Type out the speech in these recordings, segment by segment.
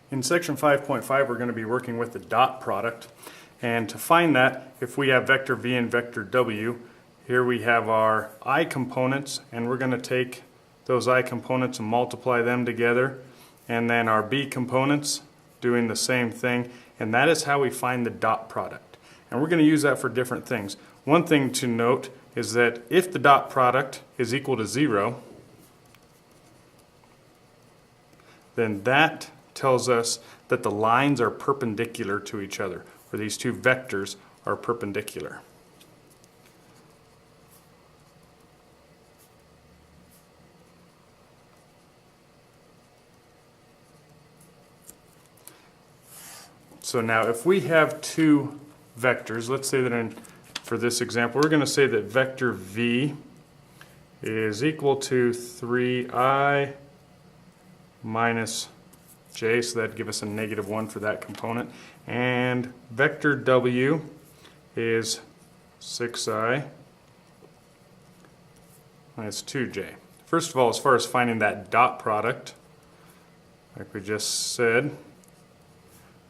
In section 5.5 we're going to be working with the dot product, and to find that, if we have vector v and vector w, here we have our I components, and we're going to take those I components and multiply them together, and then our b components doing the same thing, and that is how we find the dot product. And we're going to use that for different things. One thing to note is that if the dot product is equal to 0, then that tells us that the lines are perpendicular to each other, or these two vectors are perpendicular. So now if we have two vectors, let's say that for this example, we're going to say that vector v is equal to 3i minus j, so that'd give us a -1 for that component. And vector w is 6i minus 2j. First of all, as far as finding that dot product, like we just said,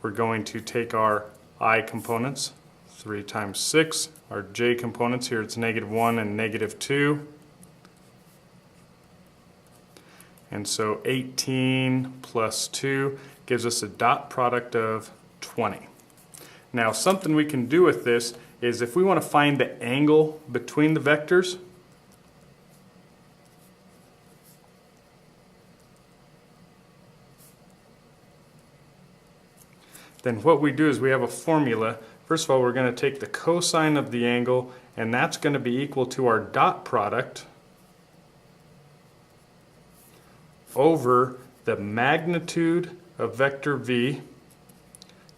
we're going to take our I components, 3 times 6, our j components, here it's -1 and -2. And so 18 plus 2 gives us a dot product of 20. Now something we can do with this is if we want to find the angle between the vectors, then what we do is we have a formula. First of all, we're going to take the cosine of the angle, and that's going to be equal to our dot product over the magnitude of vector v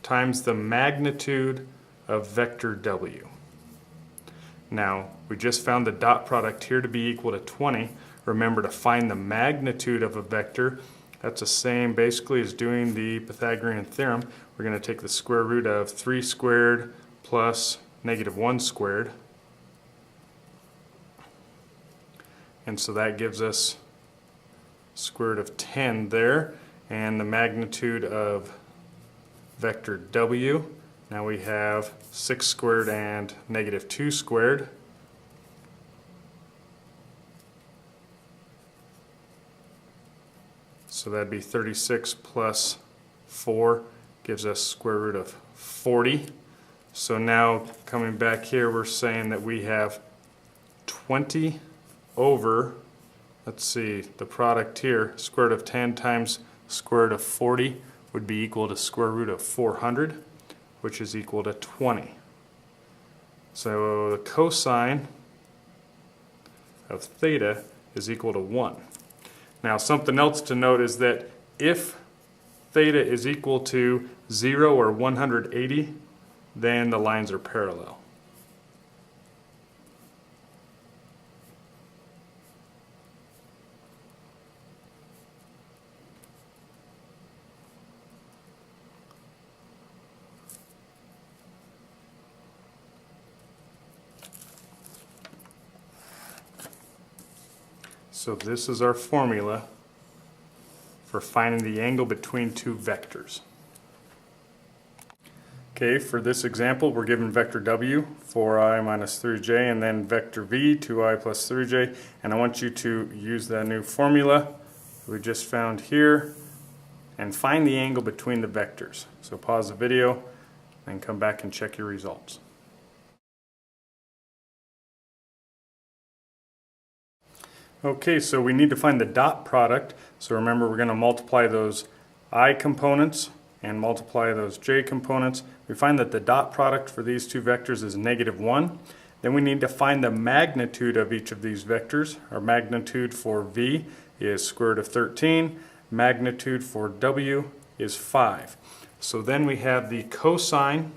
times the magnitude of vector w. Now, we just found the dot product here to be equal to 20. Remember, to find the magnitude of a vector, that's the same basically as doing the Pythagorean theorem. We're going to take the square root of 3 squared plus -1 squared. And so that gives us square root of 10 there, and the magnitude of vector w, now we have 6 squared and -2 squared. So that'd be 36 plus 4 gives us square root of 40. So now coming back here, we're saying that we have 20 over, let's see, the product here, square root of 10 times square root of 40 would be equal to square root of 400, which is equal to 20. So the cosine of theta is equal to 1. Now something else to note is that if theta is equal to 0 or 180, then the lines are parallel. So this is our formula for finding the angle between two vectors. Okay, for this example, we're given vector w, 4i minus 3j, and then vector v, 2i plus 3j, and I want you to use that new formula we just found here and find the angle between the vectors. So pause the video and come back and check your results. Okay, so we need to find the dot product. So remember, we're going to multiply those I components and multiply those j components. We find that the dot product for these two vectors is -1. Then we need to find the magnitude of each of these vectors. Our magnitude for v is square root of 13. Magnitude for w is 5. So then we have the cosine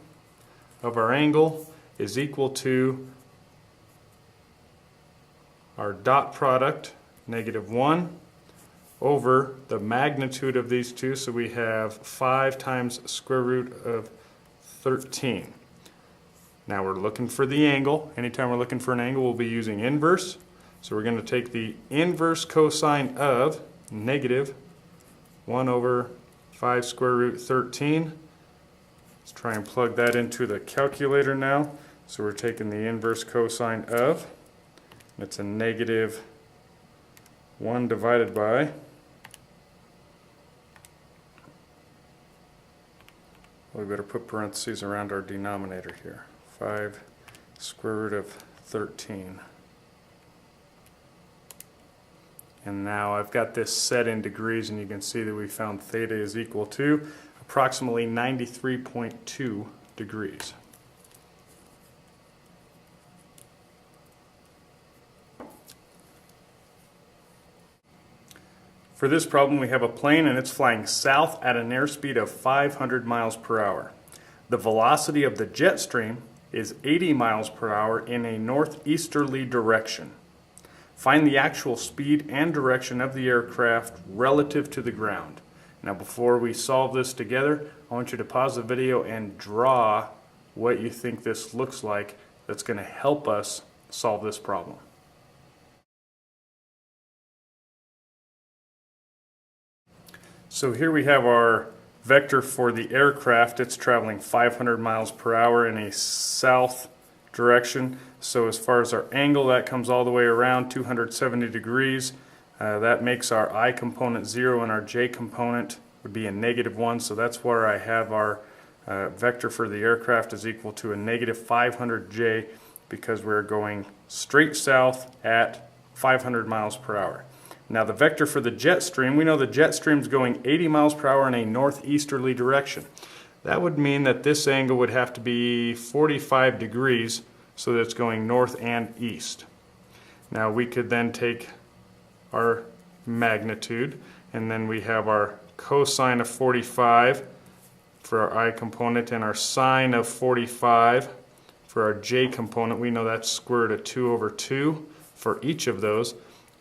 of our angle is equal to our dot product, -1, over the magnitude of these two, so we have 5 times square root of 13. Now we're looking for the angle. Anytime we're looking for an angle, we'll be using inverse. So we're going to take the inverse cosine of -1 over 5 square root 13. Let's try and plug that into the calculator now. So we're taking the inverse cosine of, and it's a negative 1 divided by, well, we better put parentheses around our denominator here, 5 square root of 13. And now I've got this set in degrees, and you can see that we found theta is equal to approximately 93.2 degrees. For this problem, we have a plane and it's flying south at an airspeed of 500 miles per hour. The velocity of the jet stream is 80 miles per hour in a northeasterly direction. Find the actual speed and direction of the aircraft relative to the ground. Now before we solve this together, I want you to pause the video and draw what you think this looks like that's going to help us solve this problem. So here we have our vector for the aircraft. It's traveling 500 miles per hour in a south direction. So as far as our angle, that comes all the way around 270 degrees. That makes our I component 0 and our J component would be a -1. So that's where I have our vector for the aircraft is equal to a -500J because we're going straight south at 500 miles per hour. Now the vector for the jet stream, we know the jet stream is going 80 miles per hour in a northeasterly direction. That would mean that this angle would have to be 45 degrees so that it's going north and east. Now we could then take our magnitude, and then we have our cosine of 45 for our I component and our sine of 45 for our J component. We know that's square root of 2 over 2 for each of those.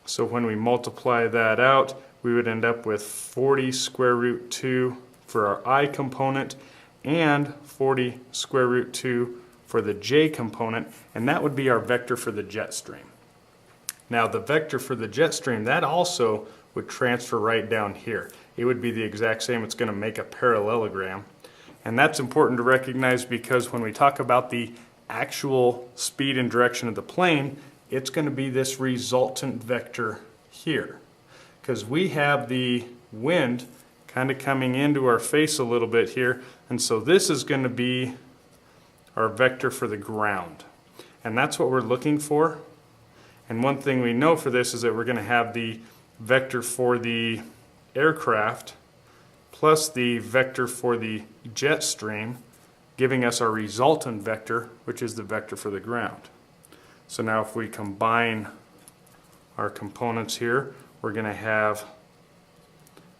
So when we multiply that out, we would end up with 40 square root 2 for our I component and 40 square root 2 for the J component, and that would be our vector for the jet stream. Now the vector for the jet stream, that also would transfer right down here. It would be the exact same. It's going to make a parallelogram. And that's important to recognize because when we talk about the actual speed and direction of the plane, it's going to be this resultant vector here. Because we have the wind kind of coming into our face a little bit here, and so this is going to be our vector for the ground. And that's what we're looking for. And one thing we know for this is that we're going to have the vector for the aircraft plus the vector for the jet stream, giving us our resultant vector, which is the vector for the ground. So now if we combine our components here, we're going to have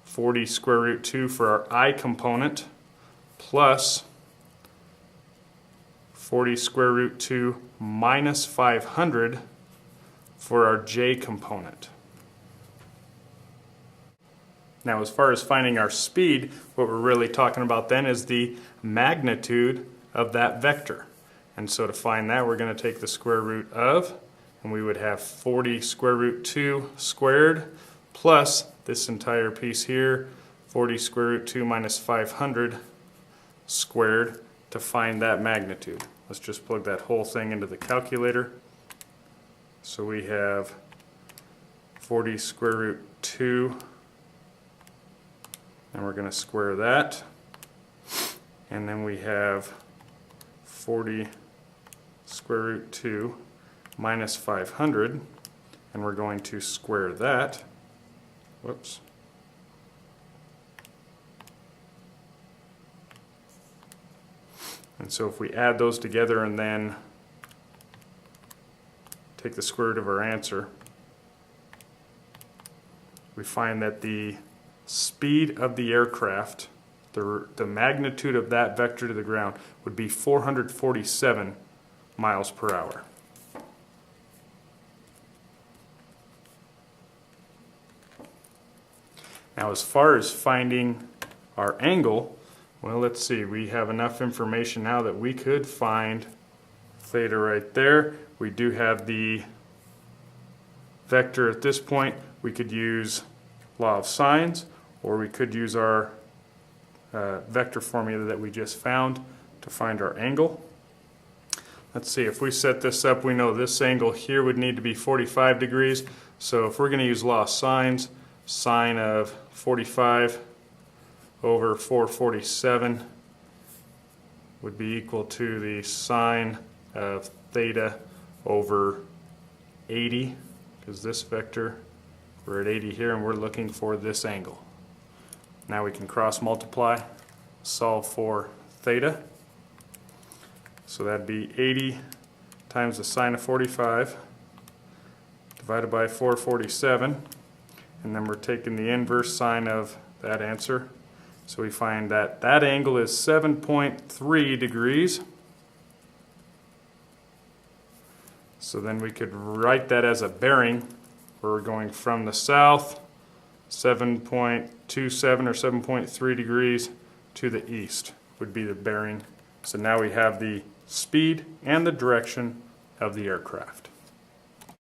40 square root 2 for our I component plus 40 square root 2 minus 500 for our J component. Now as far as finding our speed, what we're really talking about then is the magnitude of that vector. And so to find that, we're going to take the square root of, and we would have 40 square root 2 squared plus this entire piece here, 40 square root 2 minus 500 squared to find that magnitude. Let's just plug that whole thing into the calculator. So we have 40 square root 2, and we're going to square that. And then we have 40 square root 2 minus 500, and we're going to square that. Whoops. And so if we add those together and then take the square root of our answer, we find that the speed of the aircraft, the magnitude of that vector to the ground, would be 447 miles per hour. Now as far as finding our angle, well, let's see, we have enough information now that we could find theta right there. We do have the vector at this point. We could use law of sines, or we could use our vector formula that we just found to find our angle. Let's see, if we set this up, we know this angle here would need to be 45 degrees. So if we're going to use law of sines, sine of 45 over 447 would be equal to the sine of theta over 80, because this vector, we're at 80 here and we're looking for this angle. Now we can cross multiply, solve for theta. So that'd be 80 times the sine of 45 divided by 447, and then we're taking the inverse sine of that answer. So we find that that angle is 7.3 degrees. So then we could write that as a bearing where we're going from the south, 7.27 or 7.3 degrees, to the east would be the bearing. So now we have the speed and the direction of the aircraft.